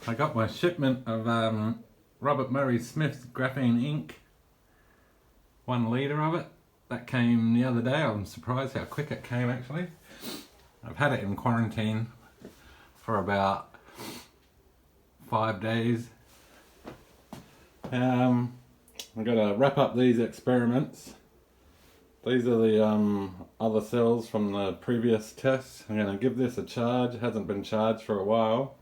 I got my shipment of Robert Murray Smith's graphene ink, 1 litre of it. That came the other day. I'm surprised how quick it came actually. I've had it in quarantine for about 5 days. I'm going to wrap up these experiments. These are the other cells from the previous tests. I'm going to give this a charge. It hasn't been charged for a while.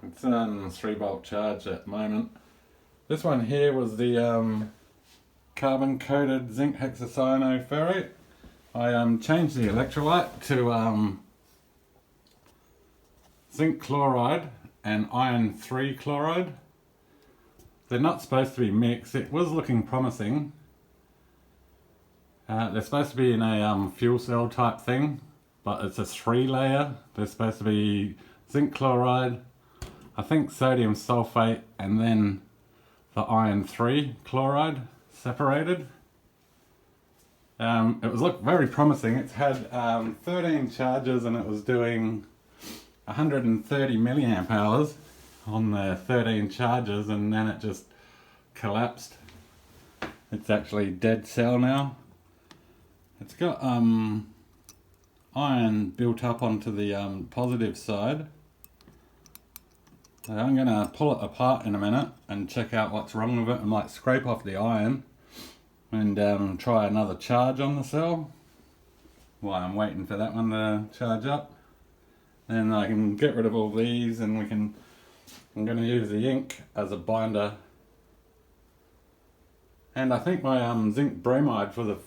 It's on 3-volt charge at the moment. This one here was the carbon coated zinc hexacyanoferrate. I changed the electrolyte to zinc chloride and iron 3 chloride. They're not supposed to be mixed. It was looking promising. They're supposed to be in a fuel cell type thing, but it's a 3-layer. They're supposed to be zinc chloride, I think sodium sulphate, and then the iron 3 chloride separated. It was looked very promising. It's had 13 charges and it was doing 130 milliamp hours on the 13 charges, and then it just collapsed. It's actually dead cell now. It's got iron built up onto the positive side. So I'm going to pull it apart in a minute and check out what's wrong with it. I might scrape off the iron and try another charge on the cell while I'm waiting for that one to charge up. Then I can get rid of all these and I'm going to use the ink as a binder. And I think my zinc bromide for the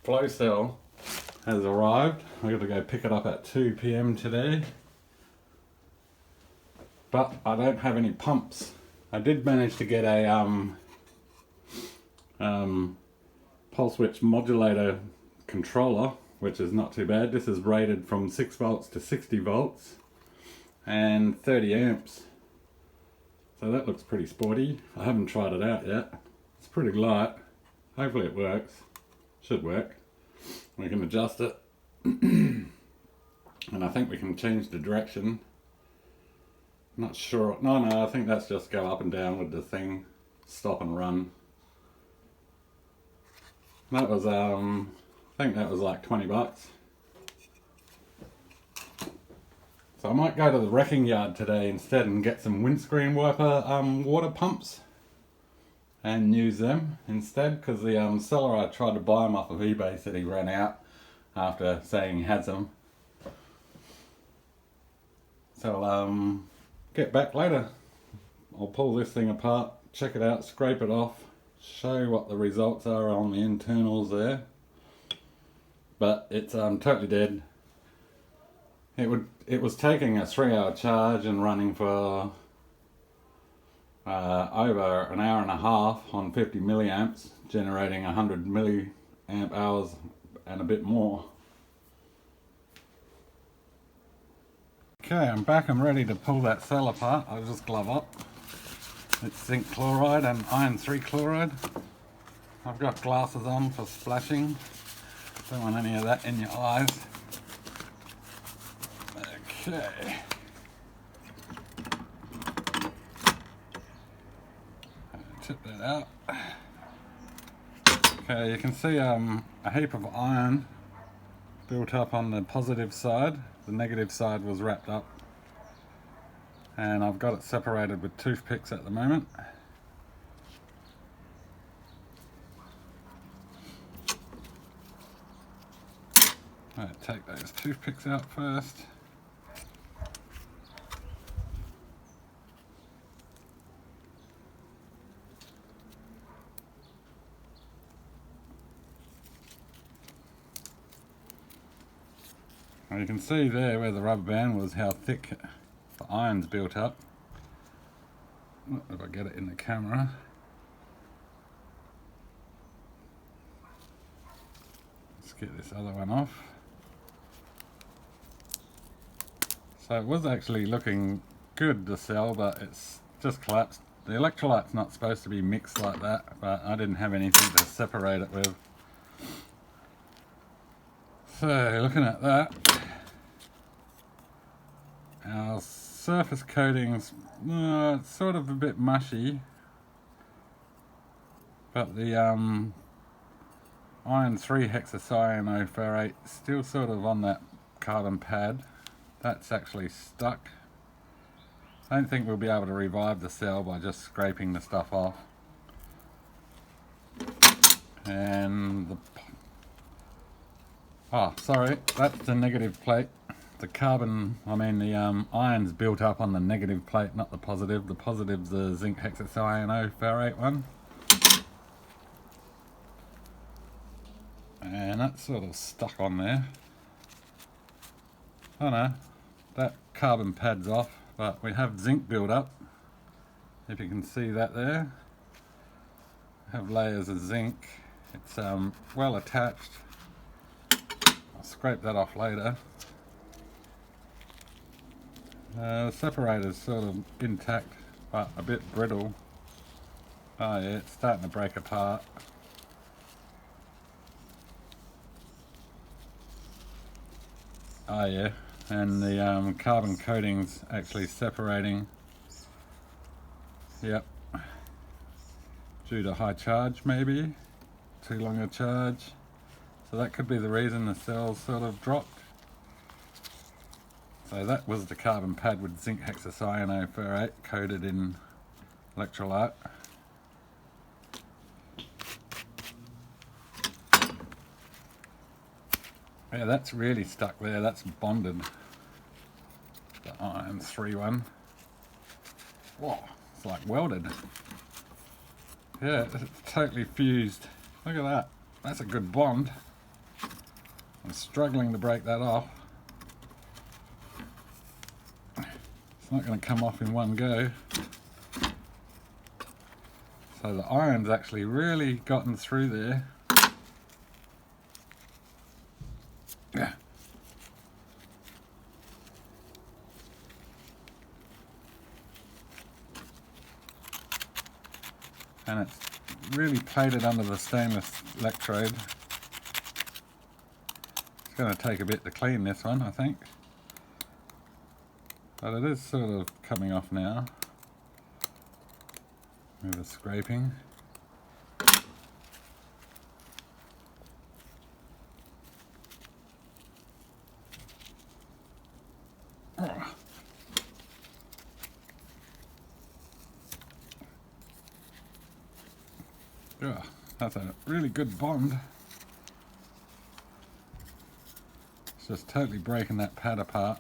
flow cell has arrived. I've got to go pick it up at 2 PM today. But I don't have any pumps. I did manage to get a pulse width modulator controller, which is not too bad. This is rated from 6 volts to 60 volts and 30 amps. So that looks pretty sporty. I haven't tried it out yet. It's pretty light. Hopefully it works. Should work. We can adjust it. And I think we can change the direction. Not sure. No, I think that's just go up and down with the thing. Stop and run. That was, I think that was like 20 bucks. So I might go to the wrecking yard today instead and get some windscreen wiper water pumps and use them instead, because the seller I tried to buy them off of eBay said he ran out after saying he had some. So I'll get back later. I'll pull this thing apart, check it out, scrape it off, show what the results are on the internals there. But it's totally dead. It was taking a 3-hour charge and running for over an hour and a half on 50 milliamps, generating 100 milliamp hours and a bit more. Okay, I'm back and ready to pull that cell apart. I'll just glove up. It's zinc chloride and iron 3 chloride. I've got glasses on for splashing. Don't want any of that in your eyes. Okay. Tip that out. Okay, you can see a heap of iron built up on the positive side. The negative side was wrapped up. And I've got it separated with toothpicks at the moment. Right, take those toothpicks out first. Well, you can see there where the rubber band was, how thick the iron's built up. If I get it in the camera. Let's get this other one off. So it was actually looking good, the cell, but it's just collapsed. The electrolyte's not supposed to be mixed like that, but I didn't have anything to separate it with. So looking at that, our surface coating's it's sort of a bit mushy, but the iron 3-hexacyanoferrate still sort of on that carbon pad. That's actually stuck. I don't think we'll be able to revive the cell by just scraping the stuff off. And sorry, that's the negative plate. The iron's built up on the negative plate, not the positive. The positive's the zinc hexacyanoferrate one. And that's sort of stuck on there. Oh no, that carbon pad's off, but we have zinc built up. If you can see that there. We have layers of zinc. It's well attached. I'll scrape that off later. The separator's sort of intact, but a bit brittle. Oh yeah, it's starting to break apart. Oh yeah, and the carbon coating's actually separating. Yep. Due to high charge maybe, too long a charge. So that could be the reason the cells sort of dropped. So that was the carbon pad with zinc hexacyanoferrate coated in electrolyte. Yeah, that's really stuck there, that's bonded. The iron 3 one. Whoa, it's like welded. Yeah, it's totally fused. Look at that, that's a good bond. I'm struggling to break that off. It's not going to come off in one go. So the iron's actually really gotten through there. Yeah. And it's really plated under the stainless electrode. It's going to take a bit to clean this one, I think. But it is sort of coming off now with the scraping. Yeah, that's a really good bond. It's just totally breaking that pad apart.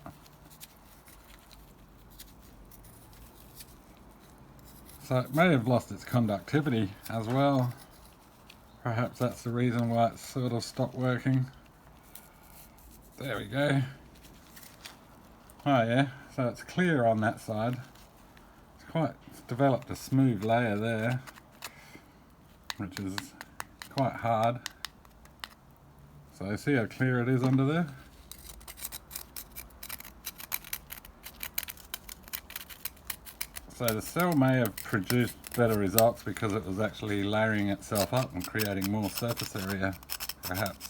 So it may have lost its conductivity as well. Perhaps that's the reason why it's sort of stopped working. There we go. Oh yeah, so it's clear on that side. It's developed a smooth layer there, which is quite hard. So see how clear it is under there? So the cell may have produced better results because it was actually layering itself up and creating more surface area, perhaps.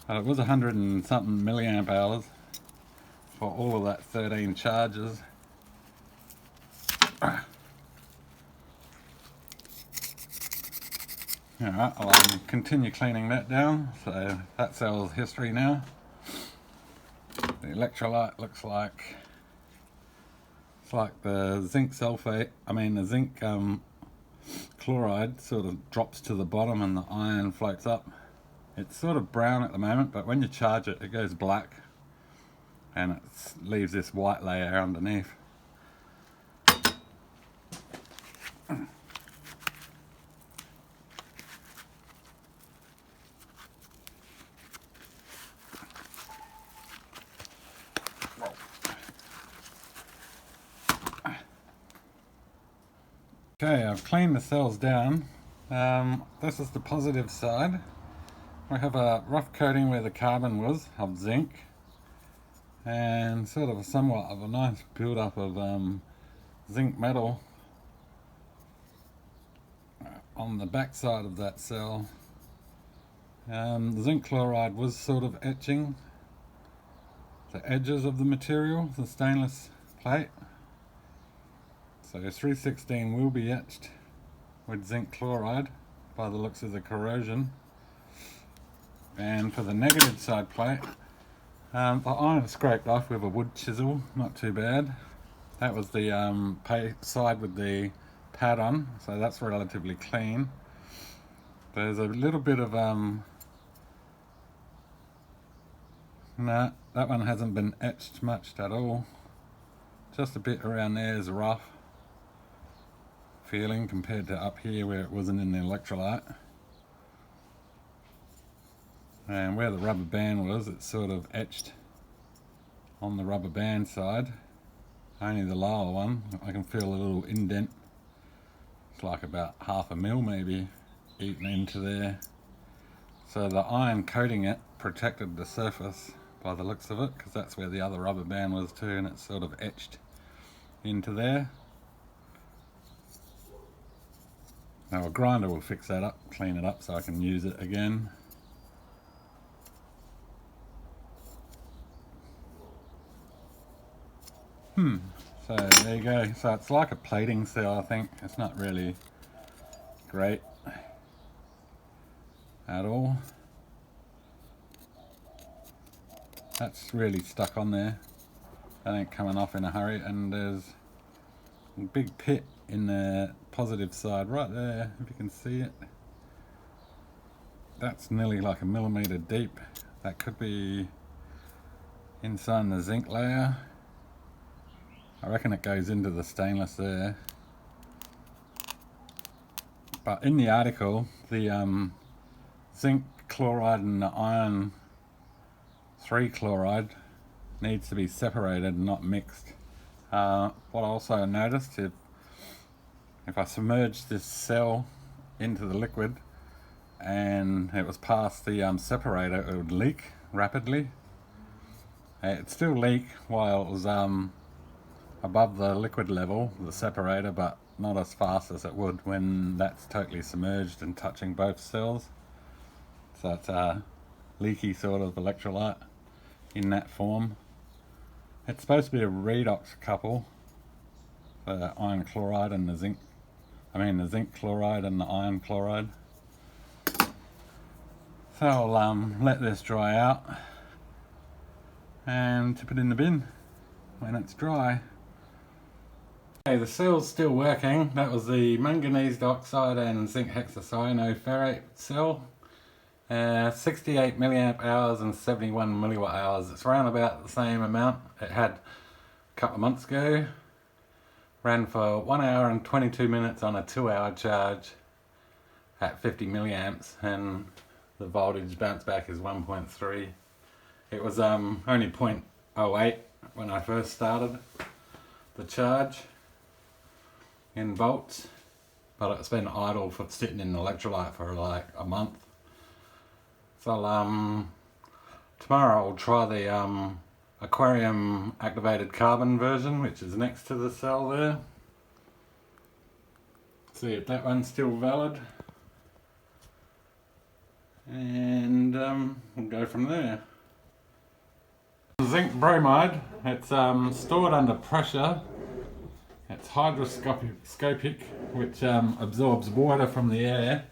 It was 100 and something milliamp hours for all of that 13 charges. Alright, I'll continue cleaning that down. So that cell's history now. The electrolyte looks like it's like the zinc sulphate, the zinc chloride sort of drops to the bottom and the iron floats up. It's sort of brown at the moment, but when you charge it, it goes black and it leaves this white layer underneath. Okay, I've cleaned the cells down. This is the positive side. We have a rough coating where the carbon was of zinc, and sort of somewhat of a nice build-up of zinc metal on the back side of that cell. The zinc chloride was sort of etching, the edges of the material, the stainless plate. So 316 will be etched with zinc chloride by the looks of the corrosion. And for the negative side plate, the iron scraped off with a wood chisel, not too bad. That was the side with the pad on, so that's relatively clean. There's a little bit of no, that one hasn't been etched much at all. Just a bit around there is rough feeling compared to up here where it wasn't in the electrolyte. And where the rubber band was, it's sort of etched on the rubber band side. Only the lower one, I can feel a little indent. It's like about 1/2 mil maybe eaten into there. So the iron coating it protected the surface by the looks of it, because that's where the other rubber band was too, and it's sort of etched into there. Now a grinder will fix that up, clean it up so I can use it again. So there you go. So it's like a plating cell, I think. It's not really great at all. That's really stuck on there. That ain't coming off in a hurry, and there's a big pit in the positive side right there, if you can see it. That's nearly like 1 millimeter deep. That could be inside the zinc layer. I reckon it goes into the stainless there. But in the article, the zinc chloride and the iron 3 chloride needs to be separated, not mixed. What I also noticed, if I submerged this cell into the liquid and it was past the separator, it would leak rapidly. It'd still leak while it was above the liquid level, the separator, but not as fast as it would when that's totally submerged and touching both cells. So it's a leaky sort of electrolyte in that form. It's supposed to be a redox couple, the iron chloride and the zinc, the zinc chloride and the iron chloride. So I'll let this dry out and tip it in the bin when it's dry. Okay, the cell's still working. That was the manganese dioxide and zinc hexacyanoferrate cell. 68 milliamp hours and 71 milliwatt hours. It's around about the same amount it had a couple of months ago. Ran for 1 hour and 22 minutes on a 2-hour charge at 50 milliamps, and the voltage bounce back is 1.3. It was only 0.08 when I first started the charge in volts, but it's been idle for sitting in the electrolyte for like a month. So tomorrow I'll try the aquarium activated carbon version, which is next to the cell there. See if that one's still valid, and we'll go from there. Zinc bromide, it's stored under pressure. It's hygroscopic, which absorbs water from the air.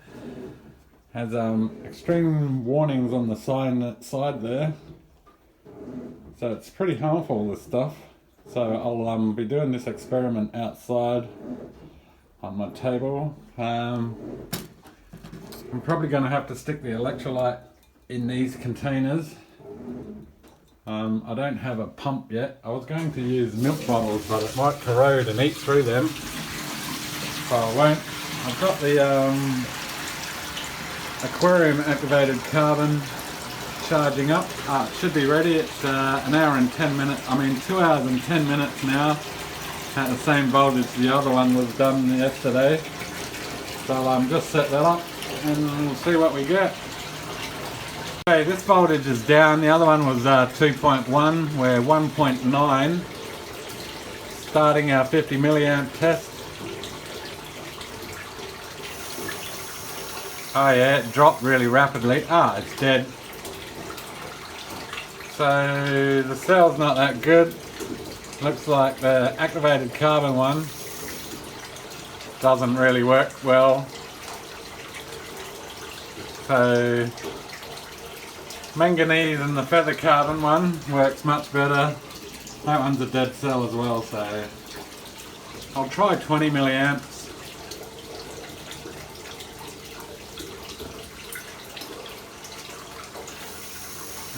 Has extreme warnings on the side there. So it's pretty harmful, this stuff. So I'll be doing this experiment outside on my table. I'm probably going to have to stick the electrolyte in these containers. I don't have a pump yet. I was going to use milk bottles, but it might corrode and eat through them, so I won't. I've got the aquarium activated carbon charging up. It should be ready. It's 1 hour and 10 minutes, 2 hours and 10 minutes now, at the same voltage the other one was done yesterday. So just set that up and we'll see what we get. Okay, this voltage is down. The other one was 2.1. We're 1.9. Starting our 50 milliamp test. Oh yeah, it dropped really rapidly. It's dead. So So the cell's not that good. Looks like the activated carbon one doesn't really work well. So manganese and the feather carbon one works much better. That one's a dead cell as well, so I'll try 20 milliamps.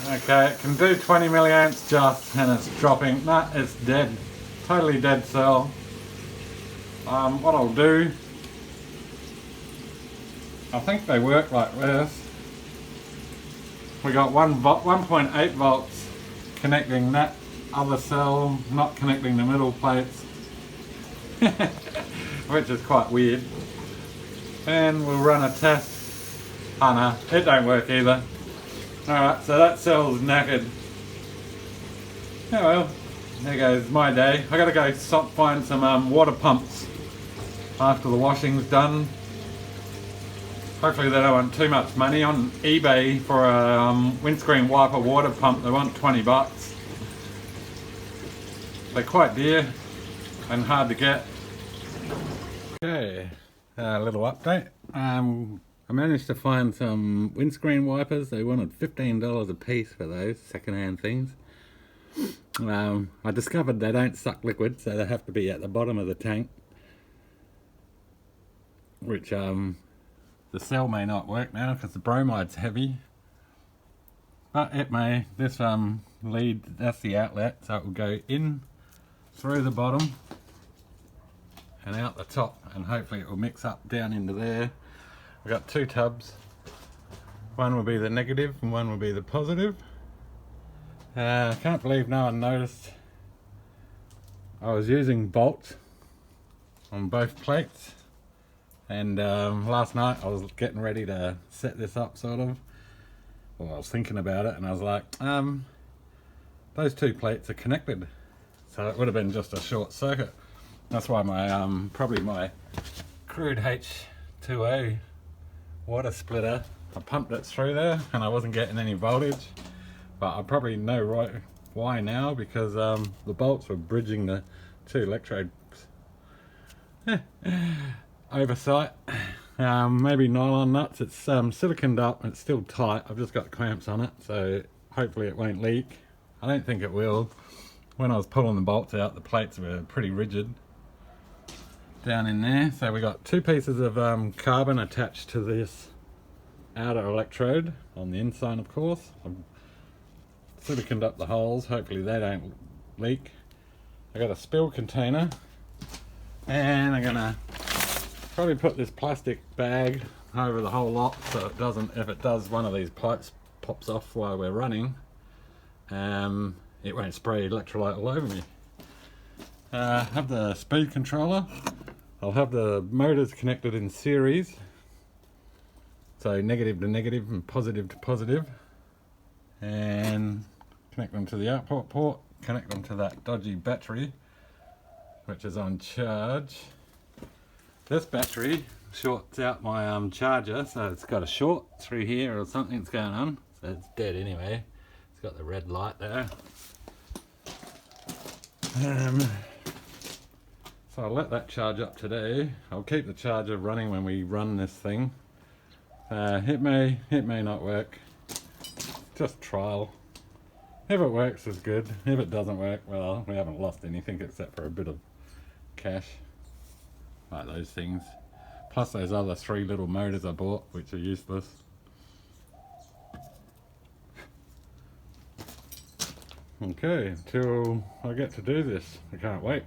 Okay, it can do 20 milliamps just, and it's dropping. Nah, it's dead. Totally dead cell. What I'll do, I think they work like this. We got 1.8 volts connecting that other cell, not connecting the middle plates, which is quite weird. And we'll run a test. Oh no, it don't work either. Alright, so that cell's knackered. Oh well, there goes my day. I gotta go find some water pumps after the washing's done. Hopefully they don't want too much money. On eBay for a windscreen wiper water pump they want 20 bucks. They're quite dear and hard to get. Okay, a little update. I managed to find some windscreen wipers. They wanted $15 a piece for those second-hand things. I discovered they don't suck liquid, so they have to be at the bottom of the tank, which the cell may not work now because the bromide's heavy, but it may. This lead, that's the outlet, so it will go in through the bottom and out the top, and hopefully it will mix up down into there. I've got two tubs. One will be the negative and one will be the positive. I can't believe no one noticed. I was using bolts on both plates, and last night I was getting ready to set this up, sort of. Well, I was thinking about it and I was like, those two plates are connected, so it would have been just a short circuit. That's why my probably my crude H2O water splitter, I pumped it through there and I wasn't getting any voltage, but I probably know right why now, because the bolts were bridging the two electrodes. Oversight. Maybe nylon nuts. It's siliconed up, it's still tight. I've just got clamps on it, so hopefully it won't leak. I don't think it will. When I was pulling the bolts out, the plates were pretty rigid down in there. So we got two pieces of carbon attached to this outer electrode on the inside, of course. I've siliconed up the holes, hopefully they don't leak. I got a spill container, and I'm gonna probably put this plastic bag over the whole lot so it doesn't, if it does, one of these pipes pops off while we're running, it won't spray electrolyte all over me. Have the speed controller. I'll have the motors connected in series, so negative to negative and positive to positive, and connect them to the output port, connect them to that dodgy battery which is on charge. This battery shorts out my charger, so it's got a short through here or something's going on, so it's dead anyway. It's got the red light there. So I'll let that charge up today. I'll keep the charger running when we run this thing. It may not work. Just trial. If it works, it's good. If it doesn't work, well, we haven't lost anything except for a bit of cash, like those things. Plus those other 3 little motors I bought, which are useless. Okay, until I get to do this. I can't wait.